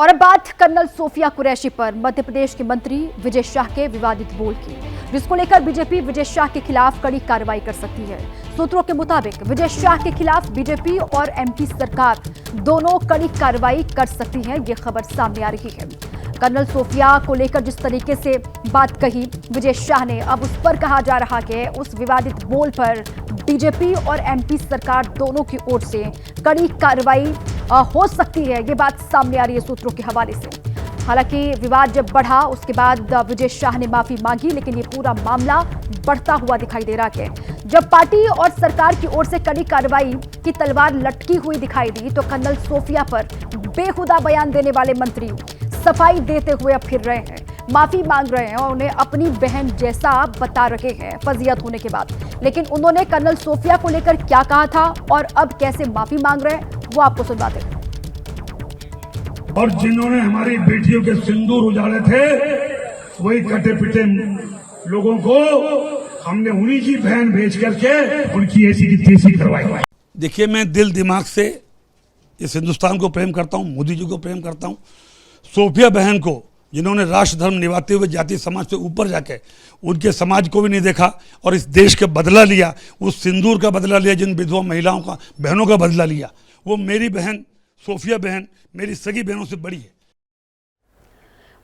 और अब बात कर्नल सोफिया कुरैशी पर मध्य प्रदेश के मंत्री विजय शाह के विवादित बोल की, जिसको लेकर बीजेपी विजय शाह के खिलाफ कड़ी कार्रवाई कर सकती है। सूत्रों के मुताबिक विजय शाह के खिलाफ बीजेपी और एमपी सरकार दोनों कड़ी कार्रवाई कर सकती है, ये खबर सामने आ रही है। कर्नल सोफिया को लेकर जिस तरीके से बात कही विजय शाह ने, अब उस पर कहा जा रहा है उस विवादित बोल पर बीजेपी और एमपी सरकार दोनों की ओर से कड़ी कार्रवाई हो सकती है, ये बात सामने आ रही है सूत्रों के हवाले से। हालांकि विवाद जब बढ़ा उसके बाद विजय शाह ने माफी मांगी, लेकिन ये पूरा मामला बढ़ता हुआ दिखाई दे रहा है। जब पार्टी और सरकार की ओर से कड़ी कार्रवाई की तलवार लटकी हुई दिखाई दी तो कर्नल सोफिया पर बेहुदा बयान देने वाले मंत्री सफाई देते हुए अब फिर रहे हैं, माफी मांग रहे हैं और उन्हें अपनी बहन जैसा बता रहे हैं फजीयत होने के बाद। लेकिन उन्होंने कर्नल सोफिया को लेकर क्या कहा था और अब कैसे माफी मांग रहे हैं वो आपको सुनवाते हैं। और जिन्होंने हमारी बेटियों के सिंदूर उजाड़े थे वही कटे पिटे लोगों को हमने उन्हीं की बहन भेज करके उनकी ऐसी की तैसी करवाई। देखिए, मैं दिल दिमाग से इस हिंदुस्तान को प्रेम करता हूँ, मोदी जी को प्रेम करता हूँ। सोफिया बहन को जिन्होंने राष्ट्र धर्म निभाते हुए जाति समाज से ऊपर जाके उनके समाज को भी नहीं देखा और इस देश का बदला लिया, उस सिंदूर का बदला लिया, जिन विधवा महिलाओं का बहनों का बदला लिया, वो मेरी बहन सोफिया बहन मेरी सगी बहनों से बड़ी है।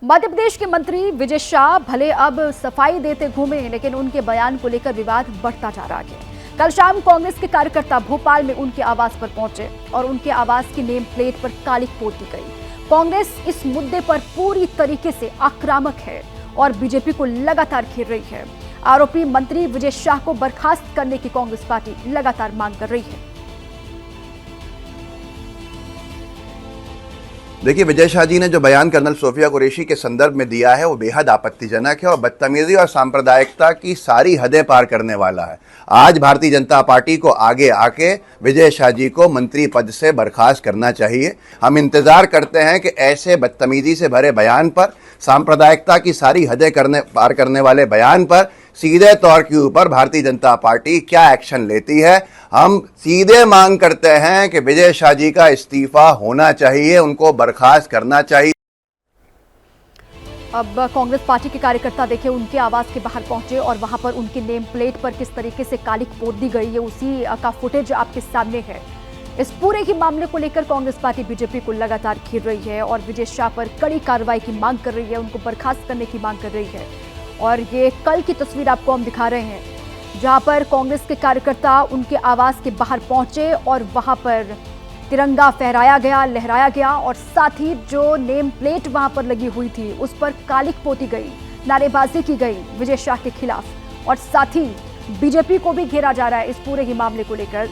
मध्य प्रदेश के मंत्री विजय शाह भले अब सफाई देते घूमे, लेकिन उनके बयान को लेकर विवाद बढ़ता जा रहा है। कल शाम कांग्रेस के कार्यकर्ता भोपाल में उनके आवास पर पहुंचे और उनके आवास की नेम प्लेट पर कालिख पोत दी गई। कांग्रेस इस मुद्दे पर पूरी तरीके से आक्रामक है और बीजेपी को लगातार घेर रही है। आरोपी मंत्री विजय शाह को बर्खास्त करने की कांग्रेस पार्टी लगातार मांग कर रही है। देखिए, विजय शाह जी ने जो बयान कर्नल सोफिया कुरैशी के संदर्भ में दिया है वो बेहद आपत्तिजनक है और बदतमीजी और सांप्रदायिकता की सारी हदें पार करने वाला है। आज भारतीय जनता पार्टी को आगे आके विजय शाह जी को मंत्री पद से बर्खास्त करना चाहिए। हम इंतजार करते हैं कि ऐसे बदतमीजी से भरे बयान पर, सांप्रदायिकता की सारी हदें पार करने वाले बयान पर सीधे तौर के ऊपर भारतीय जनता पार्टी क्या एक्शन लेती है। हम सीधे मांग करते हैं कि विजय शाह जी का इस्तीफा होना चाहिए, उनको बर्खास्त करना चाहिए। अब कांग्रेस पार्टी के कार्यकर्ता देखिए उनके आवास के बाहर पहुंचे और वहां पर उनकी नेम प्लेट पर किस तरीके से कालिख पोत दी गई है, उसी का फुटेज आपके सामने है। इस पूरे ही मामले को लेकर कांग्रेस पार्टी बीजेपी को लगातार घेर रही है और विजय शाह पर कड़ी कार्रवाई की मांग कर रही है, उनको बर्खास्त करने की मांग कर रही है। और ये कल की तस्वीर आपको हम दिखा रहे हैं जहां पर कांग्रेस के कार्यकर्ता उनके आवास के बाहर पहुंचे और वहां पर तिरंगा फहराया गया, लहराया गया और साथ ही जो नेम प्लेट वहां पर लगी हुई थी उस पर कालिख पोती गई, नारेबाजी की गई विजय शाह के खिलाफ। और साथ ही बीजेपी को भी घेरा जा रहा है इस पूरे ही मामले को लेकर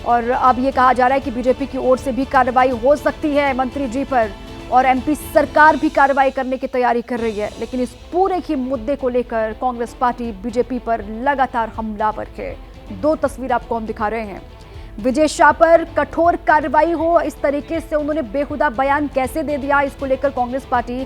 और अब ये कहा जा रहा है कि बीजेपी की ओर से भी कार्रवाई हो सकती है मंत्री जी पर और एमपी सरकार भी कार्रवाई करने की तैयारी कर रही है। लेकिन इस पूरे ही मुद्दे को लेकर कांग्रेस पार्टी बीजेपी पर लगातार हमलावर है। दो तस्वीर आपको हम दिखा रहे हैं। विजय शाह पर कठोर कार्रवाई हो, इस तरीके से उन्होंने बेहुदा बयान कैसे दे दिया, इसको लेकर कांग्रेस पार्टी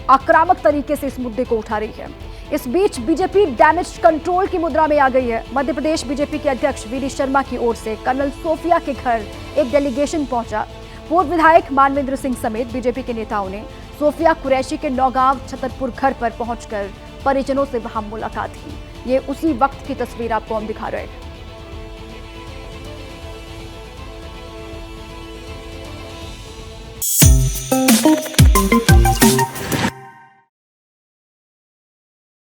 आक्रामक तरीके से इस मुद्दे को उठा रही है। इस बीच बीजेपी डैमेज कंट्रोल की मुद्रा में आ गई है। मध्य प्रदेश बीजेपी के अध्यक्ष वीडी शर्मा की ओर से कर्नल सोफिया के घर एक डेलीगेशन पहुंचा। पूर्व विधायक मानवेंद्र सिंह समेत बीजेपी के नेताओं ने सोफिया कुरैशी के नौगांव छतरपुर घर पर पहुंचकर परिजनों से वहां मुलाकात की। ये उसी वक्त की तस्वीर आपको हम दिखा रहे हैं।